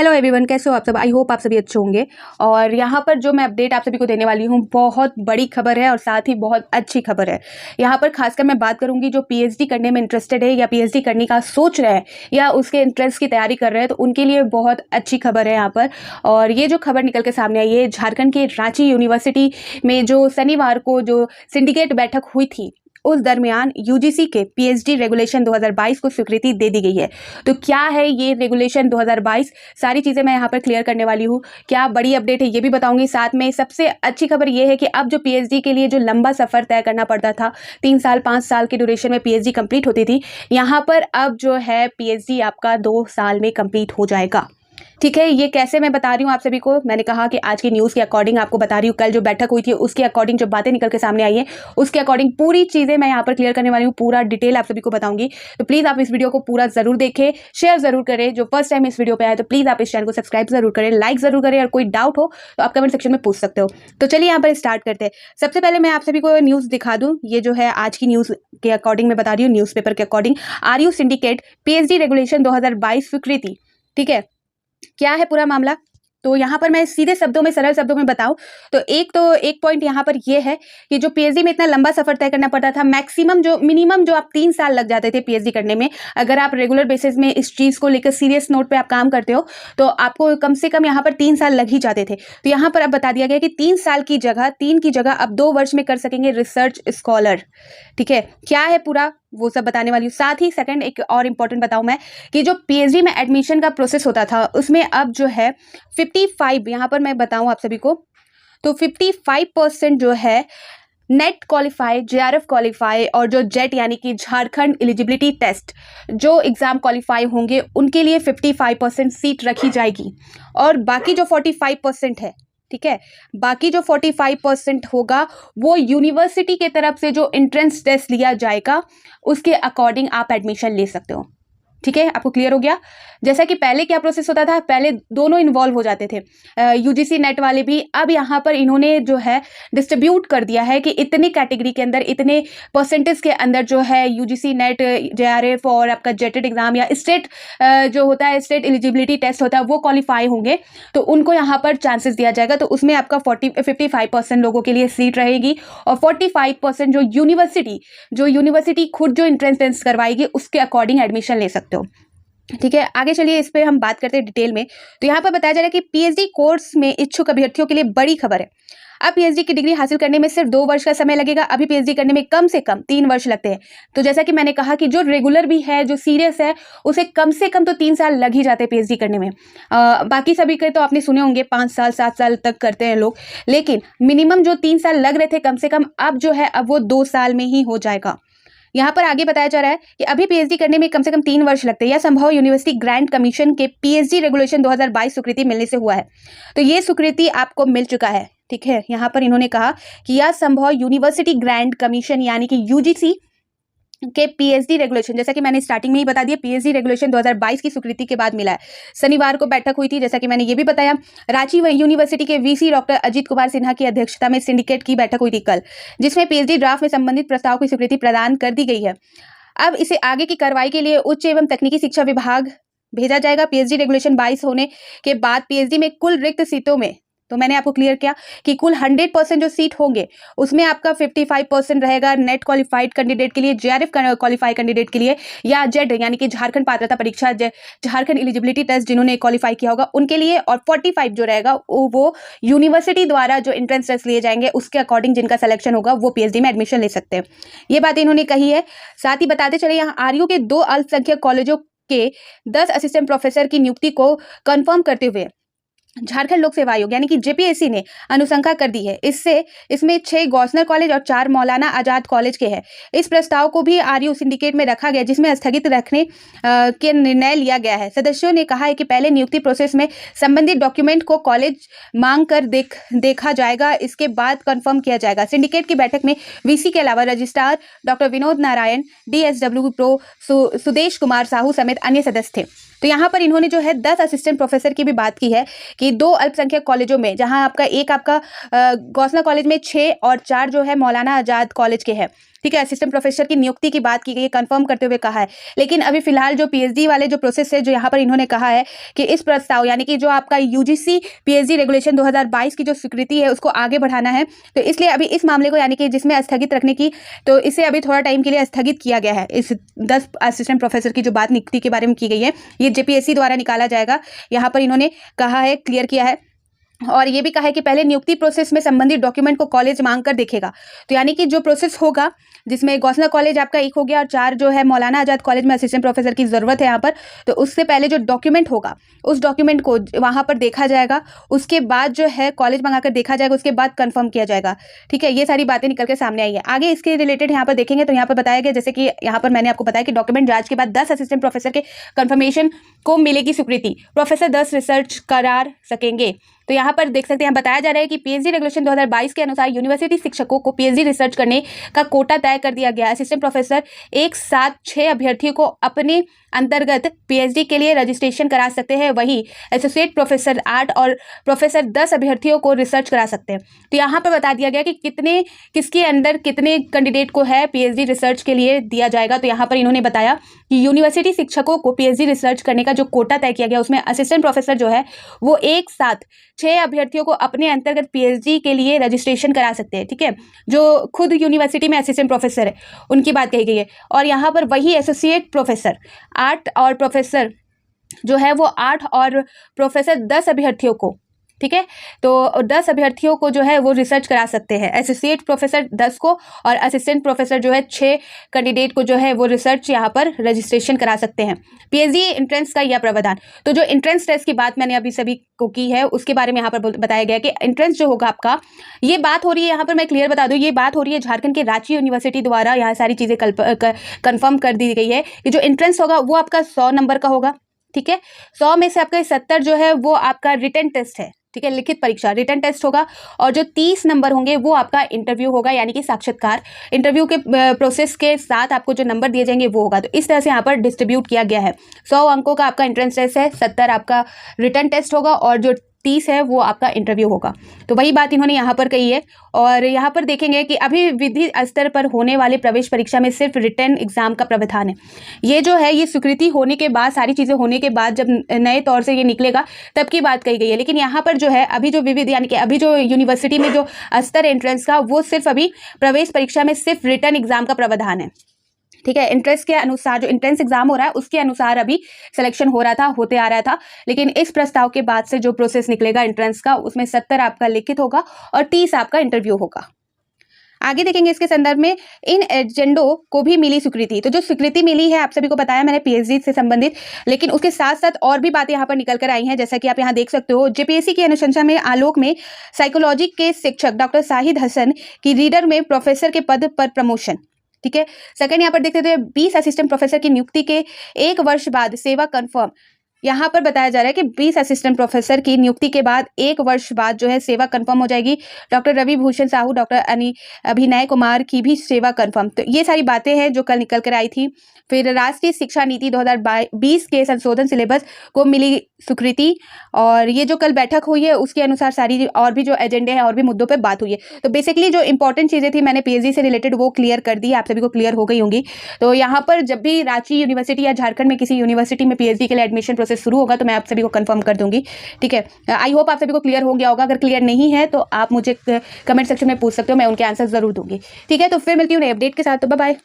Hello everyone, कैसे हो आप सब। आई होप आप सभी अच्छे होंगे। और यहाँ पर जो मैं अपडेट आप सभी को देने वाली हूँ, बहुत बड़ी खबर है और साथ ही बहुत अच्छी खबर है। यहाँ पर खासकर मैं बात करूँगी जो पीएचडी करने में इंटरेस्टेड है या पीएचडी करने का सोच रहे हैं या उसके इंट्रेंस की तैयारी कर रहे हैं, तो उनके लिए बहुत अच्छी खबर है यहाँ पर। और ये जो खबर निकल के सामने आई है, झारखंड के रांची यूनिवर्सिटी में जो शनिवार को जो सिंडिकेट बैठक हुई थी, उस दरमियान यूजीसी के पीएचडी रेगुलेशन 2022 को स्वीकृति दे दी गई है। तो क्या है ये रेगुलेशन 2022, सारी चीज़ें मैं यहाँ पर क्लियर करने वाली हूँ। क्या बड़ी अपडेट है ये भी बताऊंगी। साथ में सबसे अच्छी खबर ये है कि अब जो पीएचडी के लिए जो लंबा सफ़र तय करना पड़ता था, 3 साल 5 साल के ड्यूरेशन में पीएचडी कंप्लीट होती थी, यहाँ पर अब जो है पीएचडी आपका 2 साल में कंप्लीट हो जाएगा। ठीक है, ये कैसे मैं बता रही हूँ आप सभी को। मैंने कहा कि आज की न्यूज़ के अकॉर्डिंग आपको बता रही हूँ। कल जो बैठक हुई थी उसके अकॉर्डिंग जो बातें निकल के सामने आई है, उसके अकॉर्डिंग पूरी चीज़ें मैं यहाँ पर क्लियर करने वाली हूँ। पूरा डिटेल आप सभी को बताऊंगी। तो प्लीज़ आप इस वीडियो को पूरा जरूर देखें, शेयर जरूर करें। जो फर्स्ट टाइम इस वीडियो पे आए तो प्लीज़ आप इस चैनल को सब्सक्राइब जरूर करें, लाइक जरूर करें। और कोई डाउट हो तो आप कमेंट सेक्शन में पूछ सकते हो। तो चलिए यहाँ पर स्टार्ट करते हैं। सबसे पहले मैं आप सभी को न्यूज़ दिखा दूँ। ये जो है आज की न्यूज़ के अकॉर्डिंग मैं बता रही हूँ, न्यूज़पेपर के according. RU syndicate PhD regulation 2022 स्वीकृति। ठीक है, क्या है पूरा मामला, तो यहाँ पर मैं सीधे शब्दों में, सरल शब्दों में बताऊं तो एक पॉइंट यहाँ पर ये है कि जो पीएचडी में इतना लंबा सफर तय करना पड़ता था, मिनिमम जो आप 3 साल लग जाते थे पीएचडी करने में। अगर आप रेगुलर बेसिस में इस चीज़ को लेकर सीरियस नोट पे आप काम करते हो तो आपको कम से कम यहाँ पर 3 साल लग ही जाते थे। तो यहाँ पर अब बता दिया गया कि 3 साल की जगह, 3 की जगह अब 2 वर्ष में कर सकेंगे रिसर्च स्कॉलर। ठीक है, क्या है पूरा वो सब बताने वाली हूँ। साथ ही सेकंड एक और इम्पोर्टेंट बताऊँ मैं कि जो पीएचडी में एडमिशन का प्रोसेस होता था उसमें अब जो है 55, यहाँ पर मैं बताऊँ आप सभी को, तो 55% जो है नेट क्वालिफाई, जेआरएफ क्वालिफाई और जो जेट यानी कि झारखंड एलिजिबिलिटी टेस्ट जो एग्ज़ाम क्वालिफाई होंगे उनके लिए 55% सीट रखी जाएगी। और बाकी जो 45% है, ठीक है, बाकी जो 45% होगा वो यूनिवर्सिटी के तरफ से जो एंट्रेंस टेस्ट लिया जाएगा उसके अकॉर्डिंग आप एडमिशन ले सकते हो। ठीक है, आपको क्लियर हो गया। जैसा कि पहले क्या प्रोसेस होता था, पहले दोनों इन्वॉल्व हो जाते थे, यूजीसी नेट वाले भी। अब यहाँ पर इन्होंने जो है डिस्ट्रीब्यूट कर दिया है कि इतनी कैटेगरी के अंदर, इतने परसेंटेज के अंदर जो है यूजीसी नेट, जेआरएफ और आपका जेटेड एग्जाम या स्टेट जो होता है, स्टेट एलिजिबिलिटी टेस्ट होता है, वो क्वालिफाई होंगे तो उनको यहाँ पर चांसेस दिया जाएगा। तो उसमें आपका 55% लोगों के लिए सीट रहेगी और 45% जो यूनिवर्सिटी खुद जो एंट्रेंस टेस्ट करवाएगी उसके अकॉर्डिंग एडमिशन ले सकते हो। ठीक है, आगे चलिए इस पे हम बात करते हैं डिटेल में। तो यहाँ पर बताया जा रहा है कि पीएचडी कोर्स में इच्छुक अभ्यर्थियों के लिए बड़ी खबर है। अब पीएचडी की डिग्री हासिल करने में सिर्फ 2 वर्ष का समय लगेगा। अभी पीएचडी करने में कम से कम 3 वर्ष लगते हैं। तो जैसा कि मैंने कहा कि जो रेगुलर भी है, जो सीरियस है, उसे कम से कम तो 3 साल लग ही जाते हैं पीएचडी करने में। बाकी सभी के तो आपने सुने होंगे 5 साल 7 साल तक करते हैं लोग, लेकिन मिनिमम जो 3 साल लग रहे थे कम से कम, अब जो है अब वो 2 साल में ही हो जाएगा। यहाँ पर आगे बताया जा रहा है कि अभी पीएचडी करने में कम से कम 3 वर्ष लगते हैं। यह संभव यूनिवर्सिटी ग्रांट कमीशन के पीएचडी रेगुलेशन 2022 स्वीकृति मिलने से हुआ है। तो ये स्वीकृति आपको मिल चुका है। ठीक है, यहाँ पर इन्होंने कहा कि यह संभव यूनिवर्सिटी ग्रांट कमीशन यानी कि यूजीसी के पीएचडी रेगुलेशन, जैसा कि मैंने स्टार्टिंग में ही बता दिया, पीएचडी रेगुलेशन 2022 की स्वीकृति के बाद मिला है। शनिवार को बैठक हुई थी, जैसा कि मैंने ये भी बताया। रांची यूनिवर्सिटी के वीसी डॉक्टर अजीत कुमार सिन्हा की अध्यक्षता में सिंडिकेट की बैठक हुई थी कल, जिसमें पीएचडी ड्राफ्ट में संबंधित प्रस्ताव की स्वीकृति प्रदान कर दी गई है। अब इसे आगे की कार्रवाई के लिए उच्च एवं तकनीकी शिक्षा विभाग भेजा जाएगा। पीएचडी रेगुलेशन 22 होने के बाद पीएचडी में कुल रिक्त सीटों में, तो मैंने आपको क्लियर किया कि कुल 100% जो सीट होंगे उसमें आपका 55% रहेगा नेट क्वालिफाइड कैंडिडेट के लिए, जेआरएफ क्वालिफाई कैंडिडेट के लिए, या जेड यानी कि झारखंड पात्रता परीक्षा, झारखंड एलिजिबिलिटी टेस्ट जिन्होंने क्वालिफाई किया होगा उनके लिए, और 45 जो रहेगा वो यूनिवर्सिटी द्वारा जो एंट्रेंस टेस्ट लिए जाएंगे उसके अकॉर्डिंग जिनका सिलेक्शन होगा वो पीएचडी में एडमिशन ले सकते हैं। ये बात इन्होंने कही है। साथ ही बताते चले, यहाँ आरयू के 2 अल्पसंख्यक कॉलेजों के 10 असिस्टेंट प्रोफेसर की नियुक्ति को कंफर्म करते हुए झारखंड लोक सेवा आयोग यानी कि जेपीएससी ने अनुशंसा कर दी है। इसमें 6 गवर्नर कॉलेज और 4 मौलाना आजाद कॉलेज के हैं। इस प्रस्ताव को भी आरयू सिंडिकेट में रखा गया, जिसमें स्थगित रखने के निर्णय लिया गया है। सदस्यों ने कहा है कि पहले नियुक्ति प्रोसेस में संबंधित डॉक्यूमेंट को कॉलेज मांग कर देखा जाएगा, इसके बाद कंफर्म किया जाएगा। सिंडिकेट की बैठक में वीसी के अलावा registrar doctor Vinod Narayan, DSW pro Sudesh Kumar Sahu समेत अन्य सदस्य थे। तो यहाँ पर इन्होंने जो है 10 असिस्टेंट प्रोफेसर की भी बात की है कि 2 अल्पसंख्यक कॉलेजों में, जहाँ आपका गौसना कॉलेज में 6 और 4 जो है मौलाना आजाद कॉलेज के हैं, ठीक है, असिस्टेंट प्रोफेसर की नियुक्ति की बात की गई है, कंफर्म करते हुए कहा है। लेकिन अभी फिलहाल जो पीएचडी वाले जो प्रोसेस है, जो यहाँ पर इन्होंने कहा है कि इस प्रस्ताव यानी कि जो आपका यूजीसी पीएचडी रेगुलेशन 2022 की जो स्वीकृति है उसको आगे बढ़ाना है। तो इसलिए अभी इस मामले को यानी कि जिसमें स्थगित रखने की, तो इसे अभी थोड़ा टाइम के लिए स्थगित किया गया है। इस 10 असिस्टेंट प्रोफेसर की जो बात नियुक्ति के बारे में की गई है, ये जेपीएससी द्वारा निकाला जाएगा, यहाँ पर इन्होंने कहा है, क्लियर किया है। और ये भी कहा है कि पहले नियुक्ति प्रोसेस में संबंधित डॉक्यूमेंट को कॉलेज मांग कर देखेगा। तो यानी कि जो प्रोसेस होगा, जिसमें गौसना कॉलेज आपका एक हो गया और 4 जो है मौलाना आजाद कॉलेज में असिस्टेंट प्रोफेसर की ज़रूरत है यहाँ पर, तो उससे पहले जो डॉक्यूमेंट होगा उस डॉक्यूमेंट को वहाँ पर देखा जाएगा, उसके बाद जो है कॉलेज मंगा कर देखा जाएगा, उसके बाद कंफर्म किया जाएगा। ठीक है, ये सारी बातें निकल के सामने आई है। आगे इसके रिलेटेड यहाँ पर देखेंगे तो यहाँ पर बताया गया, जैसे कि यहाँ पर मैंने आपको बताया कि डॉक्यूमेंट जांच के बाद 10 असिस्टेंट प्रोफेसर के कंफर्मेशन को मिलेगी स्वीकृति, प्रोफेसर 10 रिसर्च करार सकेंगे। तो यहाँ पर देख सकते हैं, बताया जा रहा है कि पीएचडी रेगुलेशन 2022 के अनुसार यूनिवर्सिटी शिक्षकों को पीएचडी रिसर्च करने का कोटा तय कर दिया गया है। असिस्टेंट प्रोफेसर एक साथ 6 अभ्यर्थियों को अपने अंतर्गत पीएचडी के लिए रजिस्ट्रेशन करा सकते हैं, वही एसोसिएट प्रोफेसर 8 और प्रोफेसर 10 अभ्यर्थियों को रिसर्च करा सकते हैं। तो यहाँ पर बता दिया गया कि किसके अंदर कितने कैंडिडेट को है पीएचडी रिसर्च के लिए दिया जाएगा। तो यहाँ पर इन्होंने बताया कि यूनिवर्सिटी शिक्षकों को पीएचडी रिसर्च करने का जो कोटा तय किया गया, उसमें असिस्टेंट प्रोफेसर जो है वो एक साथ 6 अभ्यर्थियों को अपने अंतर्गत पीएचडी के लिए रजिस्ट्रेशन करा सकते हैं। ठीक है, जो खुद यूनिवर्सिटी में असिस्टेंट प्रोफेसर है उनकी बात कही गई है। और यहाँ पर वही एसोसिएट प्रोफेसर 8 और प्रोफेसर जो है वो 8 और प्रोफेसर 10 अभ्यर्थियों को, ठीक है, तो 10 अभ्यर्थियों को जो है वो रिसर्च करा सकते हैं। एसोसिएट प्रोफेसर 10 को और असिस्टेंट प्रोफेसर जो है 6 कैंडिडेट को जो है वो रिसर्च यहाँ पर रजिस्ट्रेशन करा सकते हैं। पीएचडी एंट्रेंस का यह प्रावधान, तो जो एंट्रेंस टेस्ट की बात मैंने अभी सभी को की है, उसके बारे में यहाँ पर बताया गया कि एंट्रेंस जो होगा आपका, ये बात हो रही है, यहाँ पर मैं क्लियर बता दूँ, ये बात हो रही है झारखंड के रांची यूनिवर्सिटी द्वारा। यहाँ सारी चीज़ें कन्फर्म कर दी गई है कि जो एंट्रेंस होगा वो आपका 100 नंबर का होगा। ठीक है, 100 में से आपका 70 जो है वो आपका रिटन टेस्ट है। ठीक है, लिखित परीक्षा रिटन टेस्ट होगा, और जो 30 नंबर होंगे वो आपका इंटरव्यू होगा, यानी कि साक्षात्कार। इंटरव्यू के प्रोसेस के साथ आपको जो नंबर दिए जाएंगे वो होगा। तो इस तरह से यहाँ पर डिस्ट्रीब्यूट किया गया है। 100 अंकों का आपका एंट्रेंस टेस्ट है, 70 आपका रिटन टेस्ट होगा, और जो 30 है वो आपका इंटरव्यू होगा। तो वही बात इन्होंने यहाँ पर कही है। और यहाँ पर देखेंगे कि अभी विधि स्तर पर होने वाले प्रवेश परीक्षा में सिर्फ रिटन एग्जाम का प्रावधान है। ये जो है ये स्वीकृति होने के बाद, सारी चीज़ें होने के बाद जब नए तौर से ये निकलेगा तब की बात कही गई है। लेकिन यहाँ पर जो है अभी जो विविध यानी कि अभी जो यूनिवर्सिटी में जो स्तर एंट्रेंस का, वो सिर्फ अभी प्रवेश परीक्षा में सिर्फ रिटन एग्जाम का प्रावधान है। ठीक है, इंट्रेंस के अनुसार जो इंट्रेंस एग्जाम हो रहा है उसके अनुसार अभी सिलेक्शन हो रहा था, होते आ रहा था। लेकिन इस प्रस्ताव के बाद से जो प्रोसेस निकलेगा इंट्रेंस का, उसमें 70 आपका लिखित होगा और 30 आपका इंटरव्यू होगा। आगे देखेंगे इसके संदर्भ में इन एजेंडों को भी मिली स्वीकृति। तो जो स्वीकृति मिली है, आप सभी को बताया मैंने पीएचडी से संबंधित, लेकिन उसके साथ साथ और भी बातें यहाँ पर निकल कर आई हैं, जैसा कि आप यहाँ देख सकते हो। जेपीएससी की अनुशंसा में आलोक में साइकोलॉजी के शिक्षक डॉक्टर शाहिद हसन की रीडर में प्रोफेसर के पद पर प्रमोशन। ठीक है, सेकंड यहाँ पर देखते थे 20 असिस्टेंट प्रोफेसर की नियुक्ति के 1 वर्ष बाद सेवा कंफर्म। यहाँ पर बताया जा रहा है कि 20 असिस्टेंट प्रोफेसर की नियुक्ति के बाद 1 वर्ष बाद जो है सेवा कंफर्म हो जाएगी। डॉक्टर रवि भूषण साहू, डॉक्टर अभिनय कुमार की भी सेवा कंफर्म। तो ये सारी बातें हैं जो कल निकल कर आई थी। फिर राष्ट्रीय शिक्षा नीति 2020 के संशोधन सिलेबस को मिली स्वीकृति, और ये जो कल बैठक हुई है उसके अनुसार सारी और भी जो एजेंडे हैं और भी मुद्दों पे बात हुई है। तो बेसिकली जो इंपॉर्टेंट चीज़ें थी मैंने पीएचडी से रिलेटेड वो क्लियर कर दी, आप सभी को क्लियर हो गई होंगी। तो यहाँ पर जब भी रांची यूनिवर्सिटी या झारखंड में किसी यूनिवर्सिटी में पीएचडी के लिए एडमिशन प्रोसेस शुरू होगा तो मैं आप सभी को कंफर्म कर दूंगी। ठीक है, आई होप आप सभी को क्लियर हो गया होगा। अगर क्लियर नहीं है तो आप मुझे कमेंट सेक्शन में पूछ सकते हो, मैं उनके आंसर जरूर दूंगी। ठीक है, तो फिर मिलती हूँ नए अपडेट के साथ। तो बाय बाय।